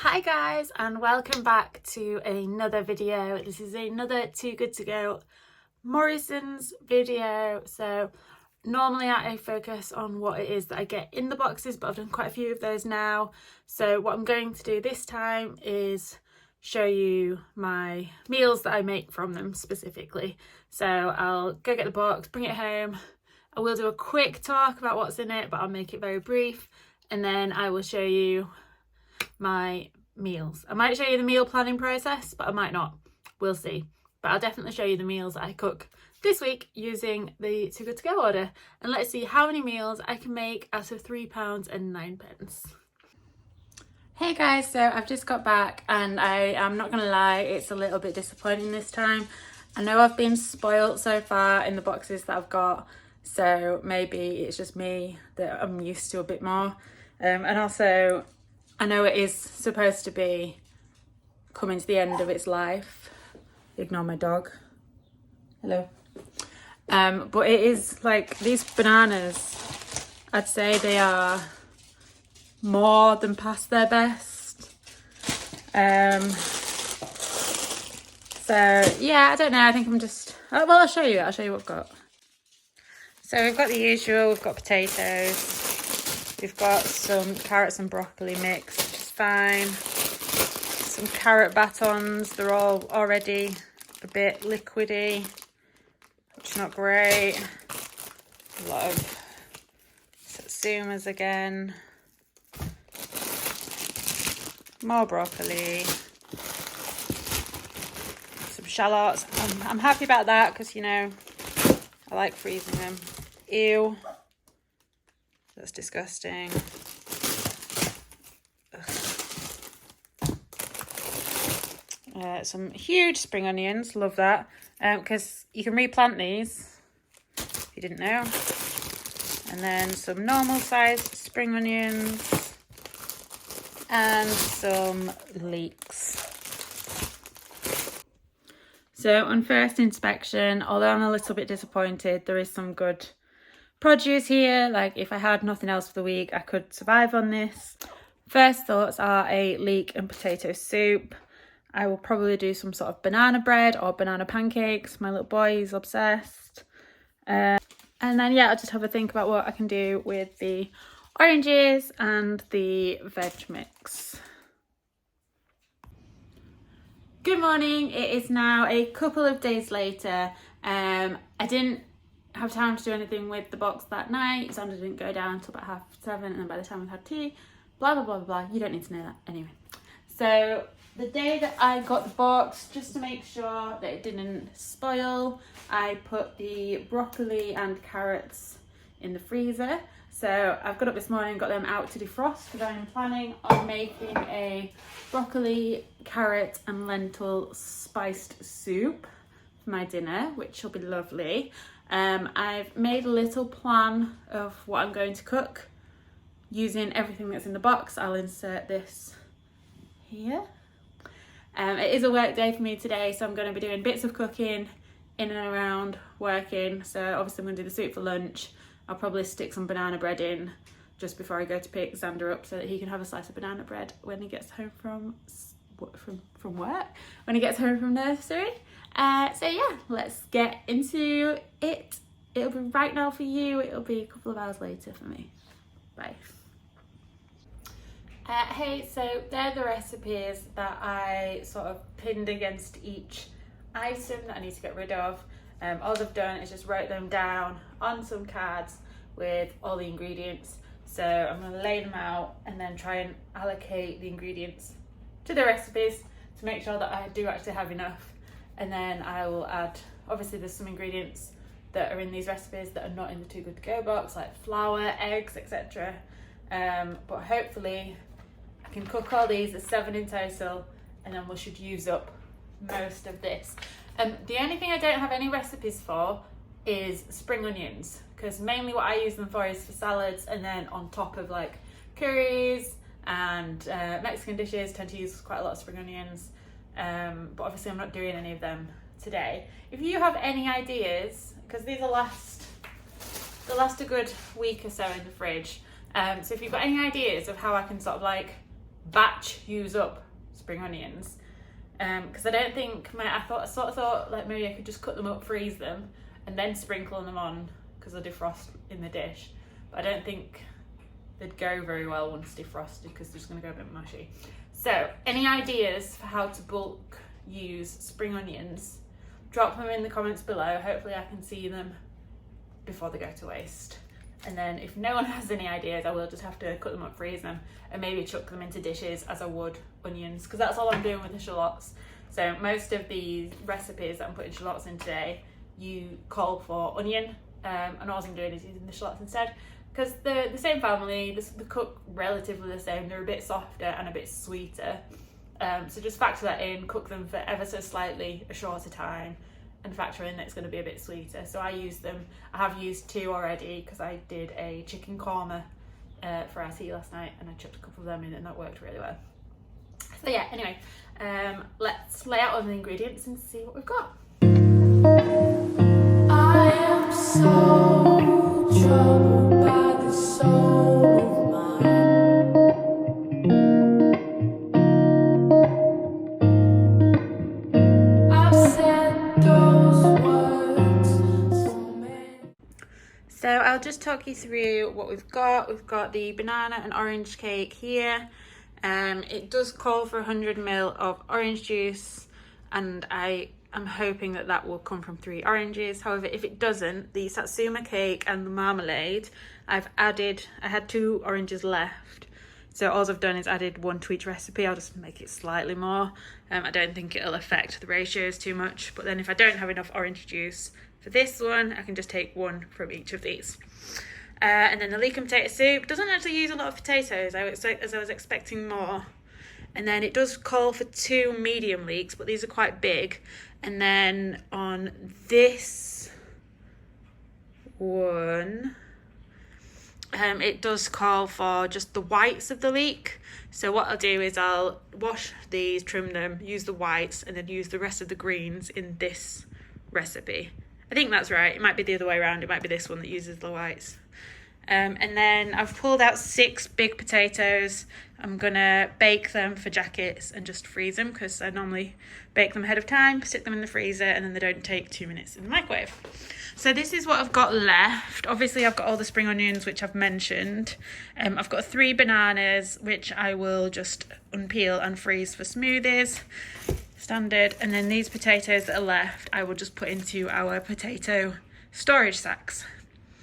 Hi guys, and welcome back to another video. This is another Too Good To Go Morrisons video. So normally I focus on what it is that I get in the boxes, but I've done quite a few of those now. So what I'm going to do this time is show you my meals that I make from them specifically. So I'll go get the box, bring it home. I will do a quick talk about what's in it, but I'll make it very brief. And then I will show you my meals. I might show you the meal planning process, but I might not. We'll see. But I'll definitely show you the meals that I cook this week using the Too Good To Go order. And let's see how many meals I can make out of £3.09. Hey guys, so I've just got back and I am not gonna lie, it's a little bit disappointing this time. I know I've been spoilt so far in the boxes that I've got, so maybe it's just me that I'm used to a bit more. And also I know it is supposed to be coming to the end of its life. Ignore my dog. Hello. But it is like these bananas, I'd say they are more than past their best. So yeah, I don't know. I think I'm just, well, I'll show you what I've got. So we've got the usual, we've got potatoes. We've got some carrots and broccoli mix, which is fine. Some carrot batons, they're all already a bit liquidy, which is not great. A lot of Satsumas again. More broccoli. Some shallots. I'm happy about that because, you know, I like freezing them. Ew. That's disgusting. Some huge spring onions, love that. Because you can replant these, if you didn't know. And then some normal sized spring onions. And some leeks. So on first inspection, although I'm a little bit disappointed, there is some good produce here. Like if I had nothing else for the week, I could survive on this. First thoughts are a leek and potato soup. I will probably do some sort of banana bread or banana pancakes. My little boy is obsessed. And then yeah, I'll just have a think about what I can do with the oranges and the veg mix. Good morning. It is now a couple of days later. I didn't have time to do anything with the box that night. Sandra didn't go down until about 7:30, and then by the time we've had tea, blah blah blah blah. You don't need to know that anyway. So the day that I got the box, just to make sure that it didn't spoil, I put the broccoli and carrots in the freezer. So I've got up this morning and got them out to defrost because I'm planning on making a broccoli, carrot and lentil spiced soup for my dinner, which will be lovely. I've made a little plan of what I'm going to cook using everything that's in the box. I'll insert this here. It is a work day for me today, so I'm going to be doing bits of cooking in and around working. So obviously I'm going to do the soup for lunch. I'll probably stick some banana bread in just before I go to pick Xander up so that he can have a slice of banana bread when he gets home from work, when he gets home from nursery. So yeah, let's get into it. It'll be right now for you, it'll be a couple of hours later for me. Bye. Hey, so they're the recipes that I sort of pinned against each item that I need to get rid of. All I've done is just write them down on some cards with all the ingredients. So I'm going to lay them out and then try and allocate the ingredients to the recipes to make sure that I do actually have enough. And then I will add, obviously there's some ingredients that are in these recipes that are not in the Too Good To Go box, like flour, eggs, etc. But hopefully I can cook all these. There's 7 in total, and then we should use up most of this. The only thing I don't have any recipes for is spring onions, because mainly what I use them for is for salads, and then on top of like curries and Mexican dishes tend to use quite a lot of spring onions. But obviously I'm not doing any of them today. If you have any ideas, because these will last a good week or so in the fridge, so if you've got any ideas of how I can sort of like batch use up spring onions, because I don't think I sort of thought like maybe I could just cut them up, freeze them, and then sprinkle them on because they'll defrost in the dish. But I don't think they'd go very well once defrosted because they're just going to go a bit mushy. So any ideas for how to bulk use spring onions, drop them in the comments below. Hopefully I can see them before they go to waste. And then if no one has any ideas, I will just have to cut them up, freeze them, and maybe chuck them into dishes as I would onions, because that's all I'm doing with the shallots. So most of these recipes that I'm putting shallots in today, you call for onion, and all I'm doing is using the shallots instead, because they're the same family, they cook relatively the same, they're a bit softer and a bit sweeter. So just factor that in, cook them for ever so slightly a shorter time, and factor in that it's going to be a bit sweeter. So I have used 2 already because I did a chicken korma for our tea last night, and I chucked a couple of them in and that worked really well. So yeah, anyway, let's lay out all the ingredients and see what we've got. I am so troubled by the soul of mine. I've said those words so many. So I'll just talk you through what we've got. We've got the banana and orange cake here. It does call for 100 ml of orange juice, and I'm hoping that will come from 3 oranges. However, if it doesn't, the Satsuma cake and the marmalade, I had 2 oranges left. So all I've done is added 1 to each recipe. I'll just make it slightly more. I don't think it'll affect the ratios too much. But then if I don't have enough orange juice for this one, I can just take 1 from each of these. And then the leek and potato soup doesn't actually use a lot of potatoes, as I was expecting more. And then it does call for 2 medium leeks, but these are quite big. And then on this one, it does call for just the whites of the leek. So what I'll do is I'll wash these, trim them, use the whites, and then use the rest of the greens in this recipe. I think that's right. It might be the other way around. It might be this one that uses the whites. And then I've pulled out 6 big potatoes. I'm gonna bake them for jackets and just freeze them, because I normally bake them ahead of time, stick them in the freezer, and then they don't take 2 minutes in the microwave. So this is what I've got left. Obviously I've got all the spring onions, which I've mentioned. I've got 3 bananas, which I will just unpeel and freeze for smoothies, standard. And then these potatoes that are left, I will just put into our potato storage sacks.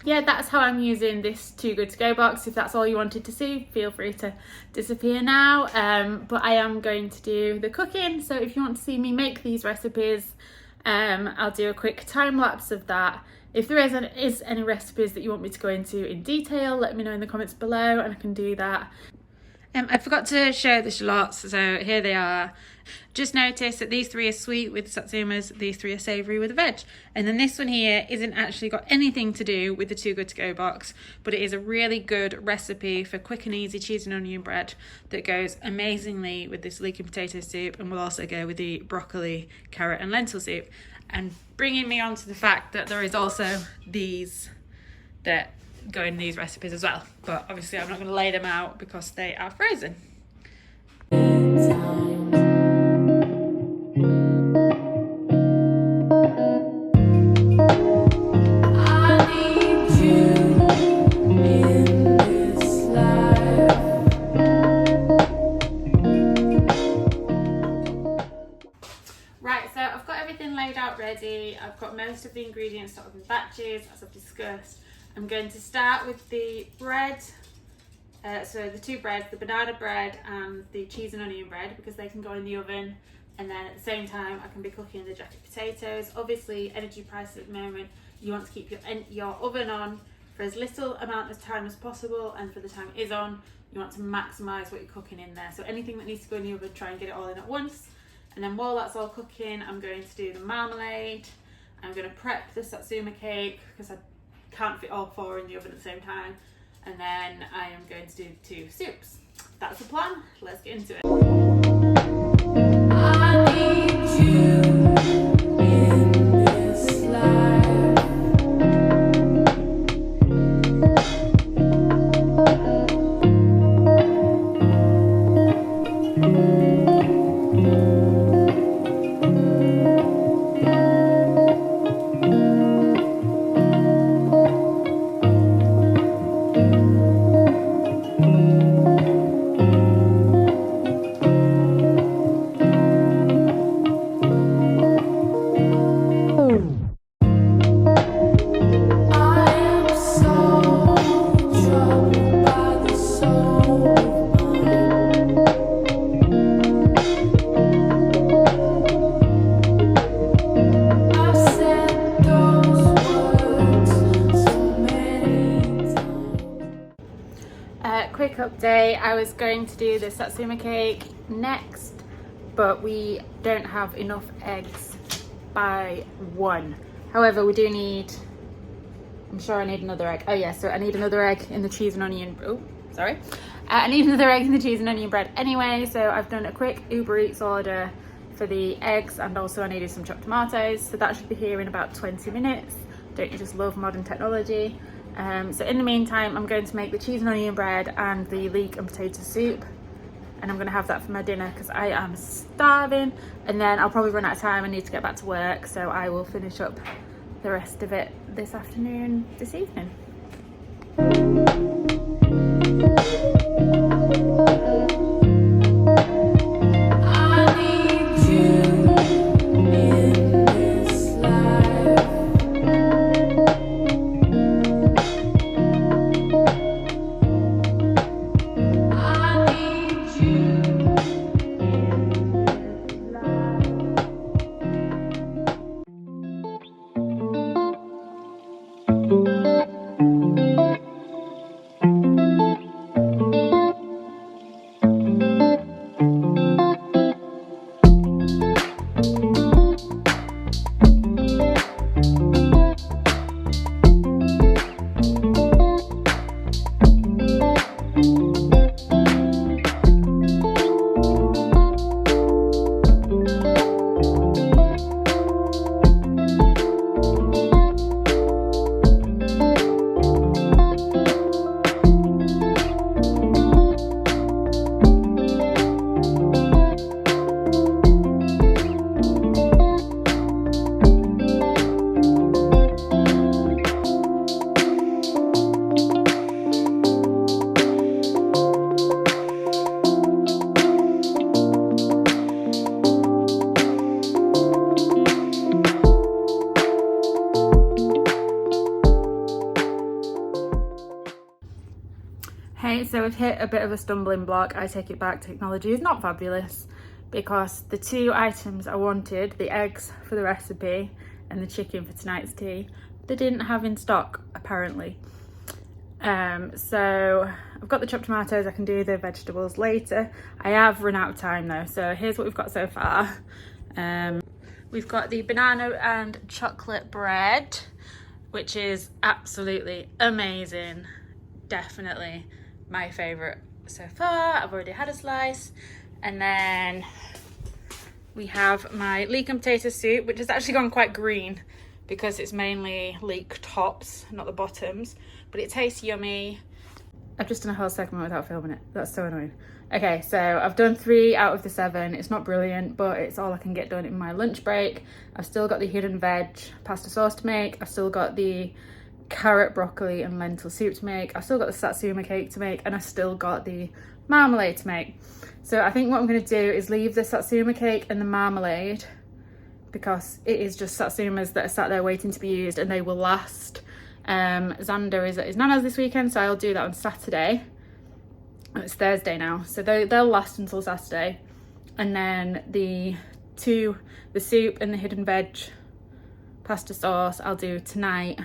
Yeah, that's how I'm using this Too Good To Go box. If that's all you wanted to see, feel free to disappear now. But I am going to do the cooking. So if you want to see me make these recipes, I'll do a quick time lapse of that. If there is any recipes that you want me to go into in detail, let me know in the comments below and I can do that. I forgot to show the shallots, so here they are. Just notice that these 3 are sweet with the Satsumas, these 3 are savoury with the veg. And then this one here isn't actually got anything to do with the Too Good To Go box, but it is a really good recipe for quick and easy cheese and onion bread that goes amazingly with this leek and potato soup, and will also go with the broccoli, carrot and lentil soup. And bringing me on to the fact that there is also these that go in these recipes as well, but obviously I'm not going to lay them out because they are frozen. Right, so I've got everything laid out ready. I've got most of the ingredients sort of in batches, as I've discussed. I'm going to start with the bread, so the 2 breads, the banana bread and the cheese and onion bread, because they can go in the oven, and then at the same time I can be cooking the jacket potatoes. Obviously, energy prices at the moment, you want to keep your oven on for as little amount of time as possible, and for the time it is on, you want to maximise what you're cooking in there. So anything that needs to go in the oven, try and get it all in at once. And then while that's all cooking, I'm going to do the marmalade. I'm going to prep the Satsuma cake, because I can't fit all 4 in the oven at the same time, and then I am going to do 2 soups. That's the plan. Let's get into it. I need you in this life. Today I was going to do the Satsuma cake next, but we don't have enough eggs by 1. However, we do need, I'm sure I need another egg. Oh yeah, so I need another egg in the cheese and onion, I need another egg in the cheese and onion bread anyway, so I've done a quick Uber Eats order for the eggs, and also I needed some chopped tomatoes, so that should be here in about 20 minutes. Don't you just love modern technology? So in the meantime, I'm going to make the cheese and onion bread and the leek and potato soup, and I'm going to have that for my dinner because I am starving, and then I'll probably run out of time. I need to get back to work, so I will finish up the rest of it this evening. Hey, so we've hit a bit of a stumbling block. I take it back, technology is not fabulous, because the 2 items I wanted, the eggs for the recipe and the chicken for tonight's tea, they didn't have in stock apparently. So I've got the chopped tomatoes, I can do the vegetables later. I have run out of time though, so here's what we've got so far. We've got the banana and chocolate bread, which is absolutely amazing. Definitely my favorite so far. I've already had a slice. And then we have my leek and potato soup, which has actually gone quite green because it's mainly leek tops, not the bottoms, but it tastes yummy. I've just done a whole segment without filming it. That's so annoying. Okay, so I've done 3 out of the 7. It's not brilliant, but it's all I can get done in my lunch break. I've still got the hidden veg pasta sauce to make. I've still got the carrot, broccoli and lentil soup to make. I've still got the Satsuma cake to make, and I've still got the marmalade to make. So I think what I'm going to do is leave the Satsuma cake and the marmalade, because it is just Satsumas that are sat there waiting to be used and they will last. Xander is at his nana's this weekend, so I'll do that on Saturday. It's Thursday now, so they'll last until Saturday. And then the soup and the hidden veg pasta sauce I'll do tonight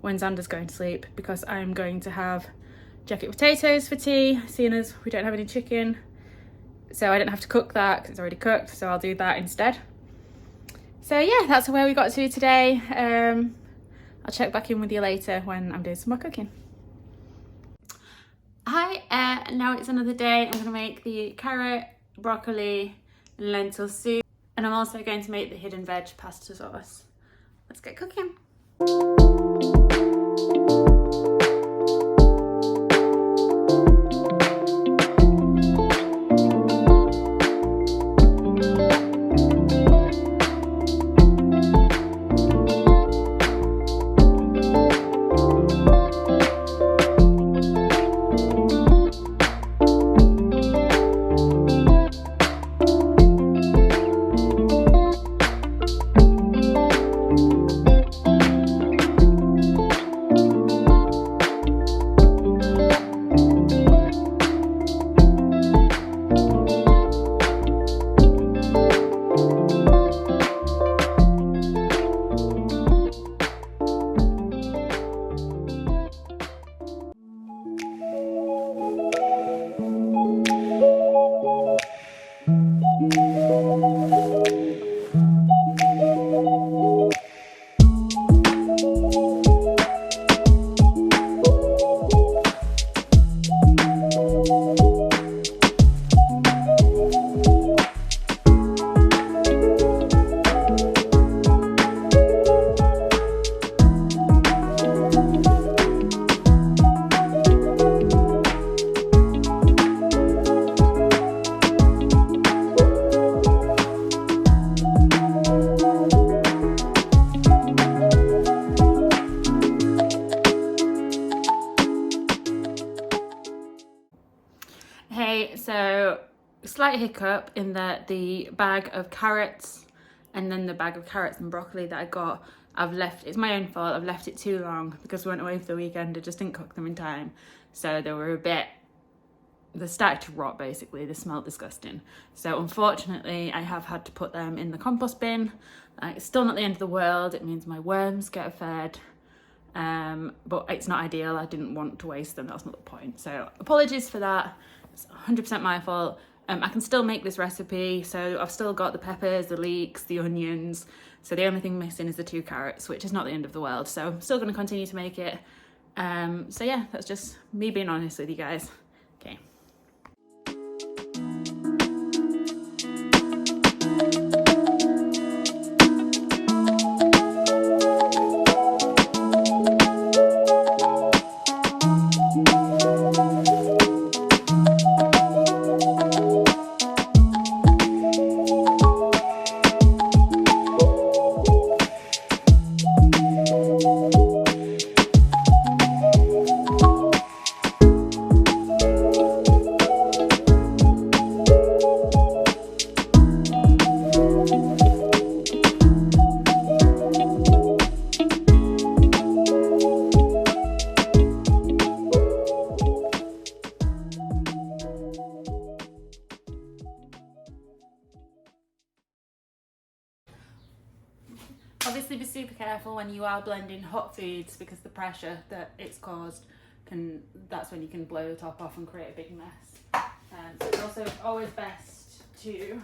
when Xander's going to sleep, because I'm going to have jacket potatoes for tea, seeing as we don't have any chicken. So I don't have to cook that because it's already cooked, so I'll do that instead. So yeah, that's where we got to today. I'll check back in with you later when I'm doing some more cooking. Hi, now it's another day. I'm going to make the carrot, broccoli and lentil soup, and I'm also going to make the hidden veg pasta sauce. Let's get cooking. slight hiccup in that the bag of carrots and then the bag of carrots and broccoli that I got, I've left, it's my own fault, I've left it too long because we went away for the weekend. I just didn't cook them in time. So they were they started to rot basically, they smelled disgusting. So unfortunately I have had to put them in the compost bin. It's still not the end of the world, it means my worms get fed. But it's not ideal, I didn't want to waste them, that's not the point. So apologies for that, it's 100% my fault. I can still make this recipe, so I've still got the peppers, the leeks, the onions. So the only thing missing is the 2 carrots, which is not the end of the world. So I'm still going to continue to make it. So yeah, that's just me being honest with you guys. Okay. Obviously be super careful when you are blending hot foods because the pressure that it's caused that's when you can blow the top off and create a big mess. So it's also always best to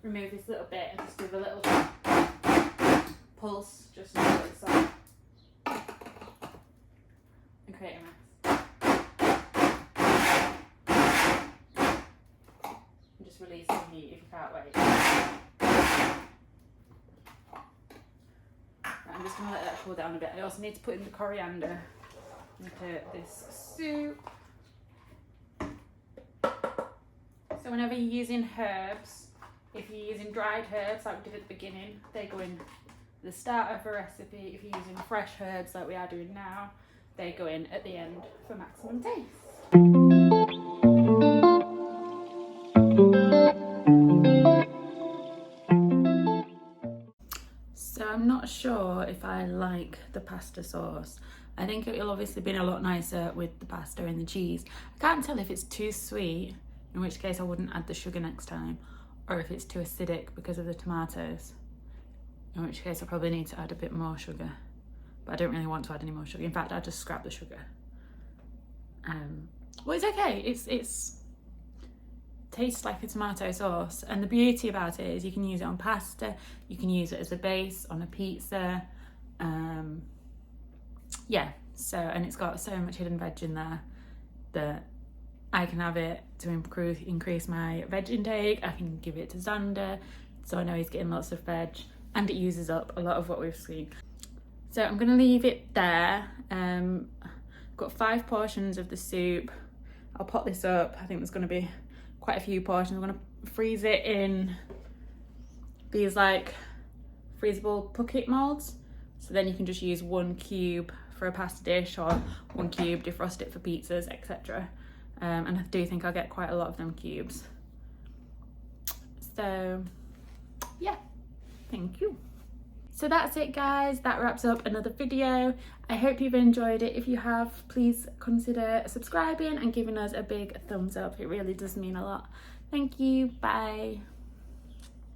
remove this little bit and just give a little pulse just on the other side and create a mess. And just release the heat if you can't wait. I'm just going to let that cool down a bit. I also need to put in the coriander into this soup. So whenever you're using herbs, if you're using dried herbs like we did at the beginning, they go in the start of a recipe. If you're using fresh herbs like we are doing now, they go in at the end for maximum taste. So I'm not sure if I like the pasta sauce. I think it will obviously been a lot nicer with the pasta and the cheese. I can't tell if it's too sweet, in which case I wouldn't add the sugar next time, or if it's too acidic because of the tomatoes, in which case I probably need to add a bit more sugar. But I don't really want to add any more sugar. In fact, I'll just scrap the sugar. Well, it's okay. It's tastes like a tomato sauce, and the beauty about it is you can use it on pasta, you can use it as a base on a pizza. Yeah, so, and it's got so much hidden veg in there that I can have it to increase my veg intake. I can give it to Xander, so I know he's getting lots of veg, and it uses up a lot of what we've seen. So I'm gonna leave it there. I've got 5 portions of the soup. I'll pot this up. I think there's gonna be quite a few portions. I'm gonna freeze it in these like freezable bucket molds. So then you can just use 1 cube for a pasta dish or 1 cube, defrost it for pizzas, etc. And I do think I'll get quite a lot of them cubes. So yeah, thank you. So that's it guys, that wraps up another video. I hope you've enjoyed it. If you have, please consider subscribing and giving us a big thumbs up. It really does mean a lot. Thank you, bye.